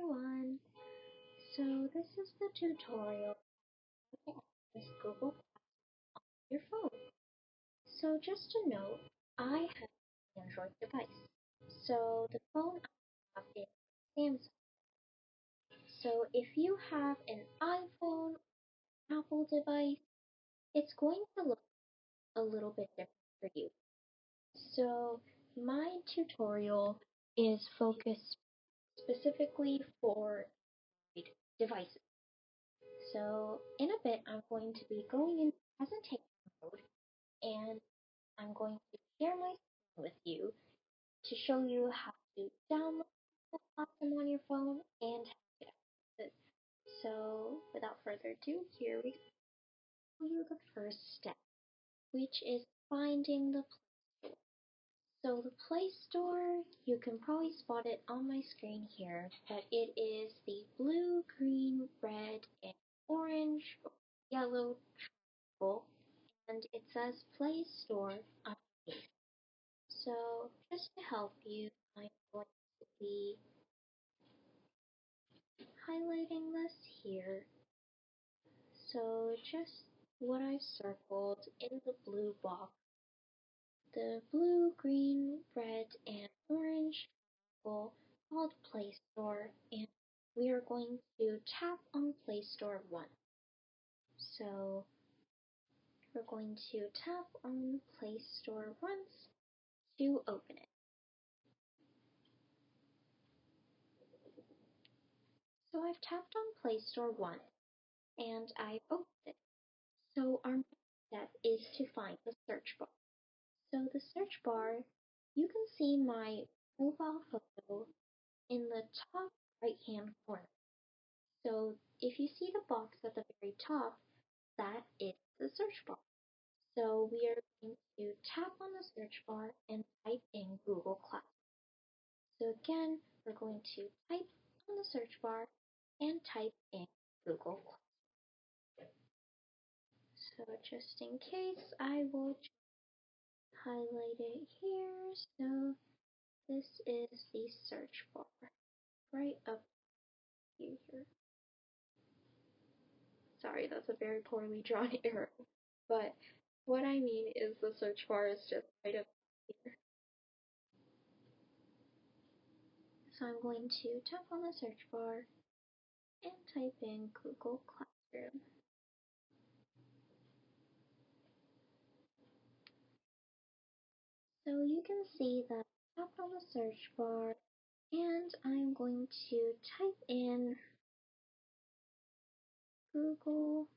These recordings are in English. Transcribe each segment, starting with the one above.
everyone. So this is the tutorial how to access Google on your phone. So just to note, I have an Android device. So the phone I have is Samsung. So if you have an iPhone or Apple device, it's going to look a little bit different for you. So my tutorial is focused specifically for Android devices. So in a bit, I'm going to be going into presentation mode and I'm going to share my screen with you to show you how to download the platform on your phone and how to access it. So without further ado, here we show you the first step, which is finding the Play Store. So the Play Store, you can probably spot it on my screen here, but it is the blue, green, red, and orange, yellow triangle, and it says Play Store underneath. So just to help you, I'm going to be highlighting this here. So just what I've circled in the blue box, the blue, green, red, and orange triangle called Play Store, and we are going to tap on Play Store once. So we're going to tap on Play Store once to open it. So I've tapped on Play Store once and I've opened it. So our next step is to find the search bar. So the search bar, you can see my profile photo in the top right hand corner. So if you see the box at the very top, that is the search bar. So we are going to tap on the search bar and type in Google Classroom. So again, we're going to type on the search bar and type in Google Classroom. So just in case, I will highlight it here. So this is the search bar right up here. Sorry, that's a very poorly drawn arrow. But what I mean is the search bar is just right up here. So I'm going to tap on the search bar and type in Google Classroom. So you can see that I tapped on the search bar and I'm going to type in Google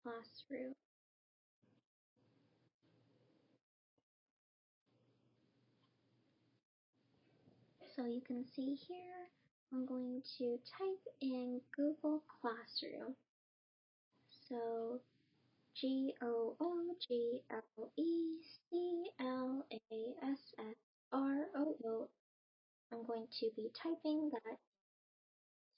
Classroom. So you can see here, I'm going to type in Google Classroom. So GOOGLECLASSROO. I'm going to be typing that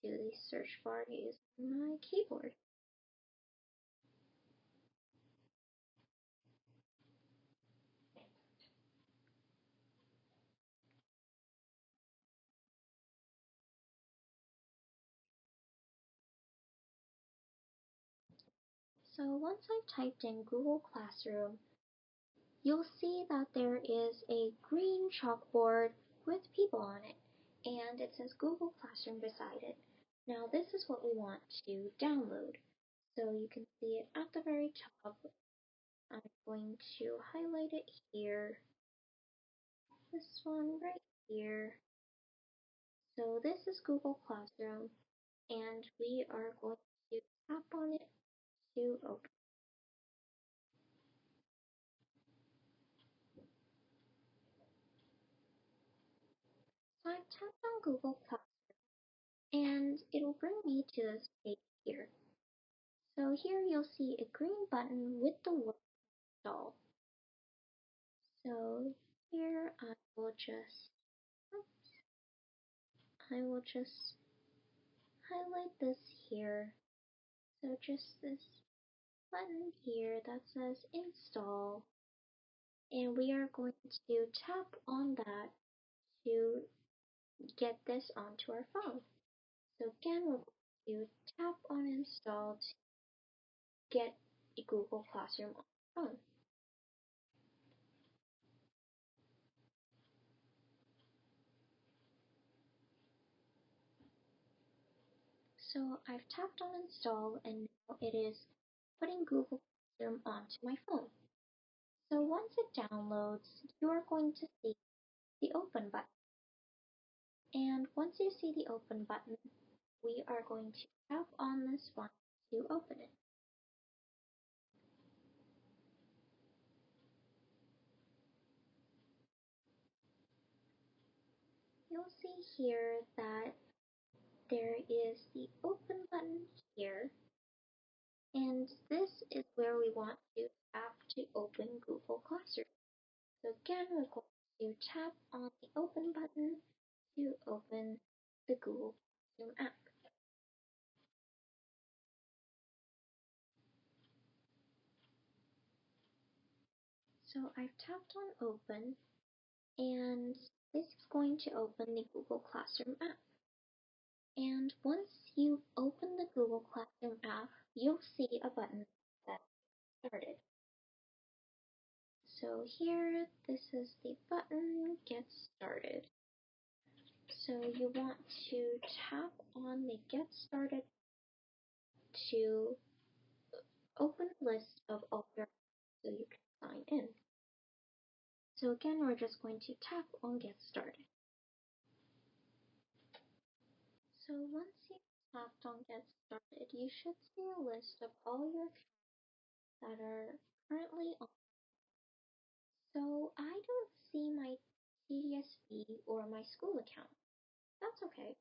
to the search bar using my keyboard. So once I've typed in Google Classroom, you'll see that there is a green chalkboard with people on it, and it says Google Classroom beside it. Now this is what we want to download. So you can see it at the very top. I'm going to highlight it here. This one right here. So this is Google Classroom, and we are going to tap on it to open. So I've tapped on Google Classroom, and it'll bring me to this page here. So here you'll see a green button with the word install. So here I will just highlight this here. So just this button here that says install, and we are going to tap on that to get this onto our phone. So again, we're going to tap on install to get a Google Classroom on the phone. So I've tapped on install and now it is putting Google Classroom onto my phone. So once it downloads, you are going to see the open button. And once you see the open button, we are going to tap on this one to open it. You'll see here that there is the open button here, and this is where we want to tap to open Google Classroom. So again, we're going to tap on the open button to open the Google Classroom app. So I've tapped on open, and this is going to open the Google Classroom app. And once you open the Google Classroom app, you'll see a button that started. So here, this is the button Get Started. So you want to tap on the Get Started to open a list of all your apps so you can sign in. So again, we're just going to tap on Get Started. So once you've tapped on Get Started, you should see a list of all your accounts that are currently on. So I don't see my TDSB or my school account. That's okay.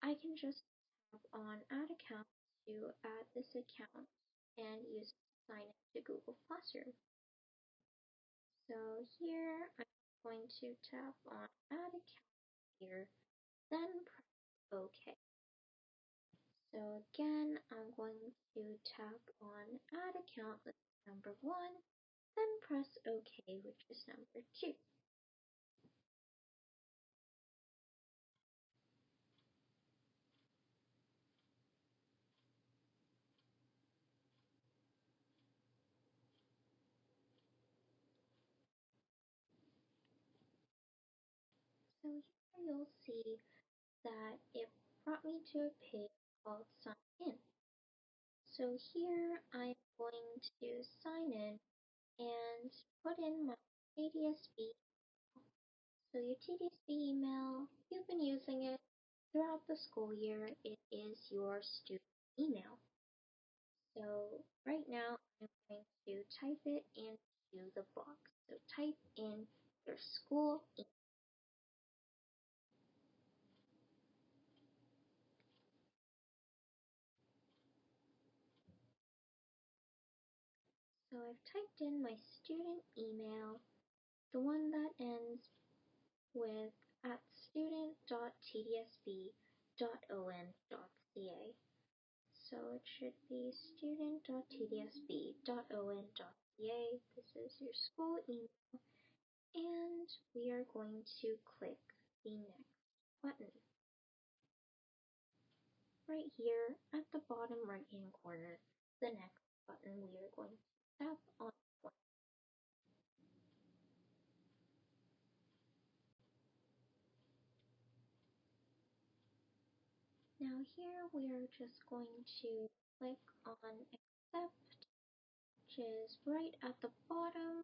I can just tap on Add Account to add this account and use it to sign into Google Classroom. So here I'm going to tap on Add Account here, then press OK. So again, I'm going to tap on Add Account with number 1, then press OK, which is number 2. So here you'll see that it brought me to a page called Sign In. So here I'm going to sign in and put in my TDSB. So your TDSB email, you've been using it throughout the school year. It is your student email. So right now I'm going to type it into the box. So type in your school email. So I've typed in my student email, the one that ends with at student.tdsb.on.ca. So it should be student.tdsb.on.ca. This is your school email, and we are going to click the next button. Right here at the bottom right hand corner, the next button we are going to tap on. Now here we are just going to click on accept, which is right at the bottom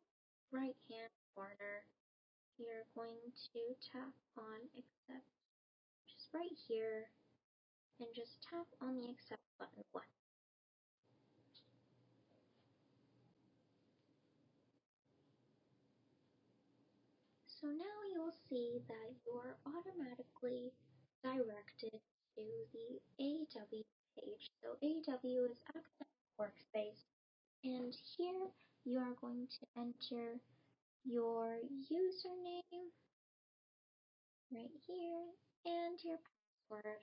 right hand corner. We are going to tap on accept, which is right here, and just tap on the accept button once. So now you'll see that you are automatically directed to the AW page. So AW is Academic Workspace, and here you are going to enter your username right here and your password.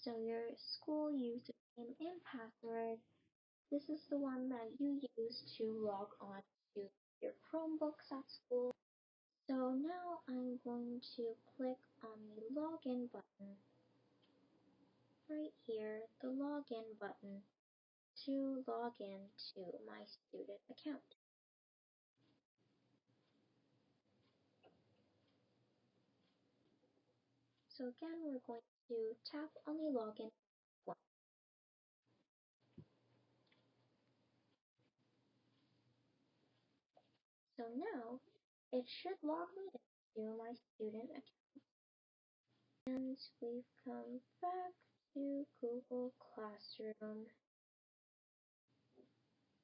So your school username and password, This is the one that you use to log on to your Chromebooks at school. So now I'm going to click on the login button right here, the login button, to log in to my student account. So again, we're going to tap on the login button. So now it should log me into my student account. And we've come back to Google Classroom.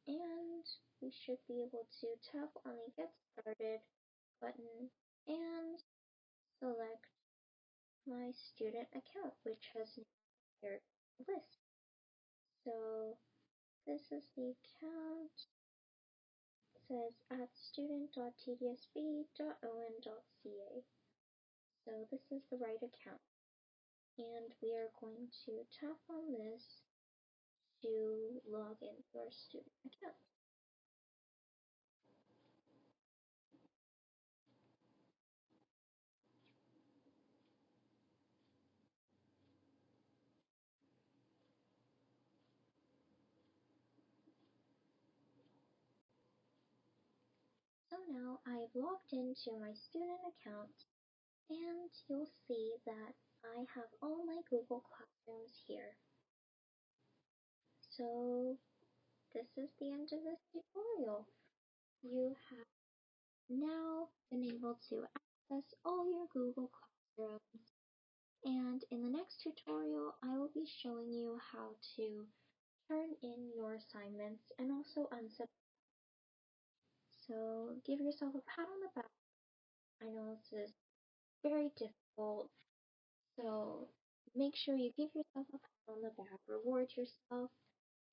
And we should be able to tap on the Get Started button and select my student account, which has now appeared on the list. So this is the account. It says at student.tdsb.on.ca. So this is the right account. And we are going to tap on this to log into our student account. So now I've logged into my student account, and you'll see that I have all my Google Classrooms here. So this is the end of this tutorial. You have now been able to access all your Google Classrooms, and in the next tutorial I will be showing you how to turn in your assignments and also unsubmit. So give yourself a pat on the back. I know this is very difficult, so make sure you give yourself a pat on the back, reward yourself,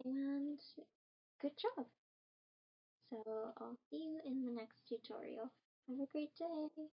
and good job! So I'll see you in the next tutorial. Have a great day!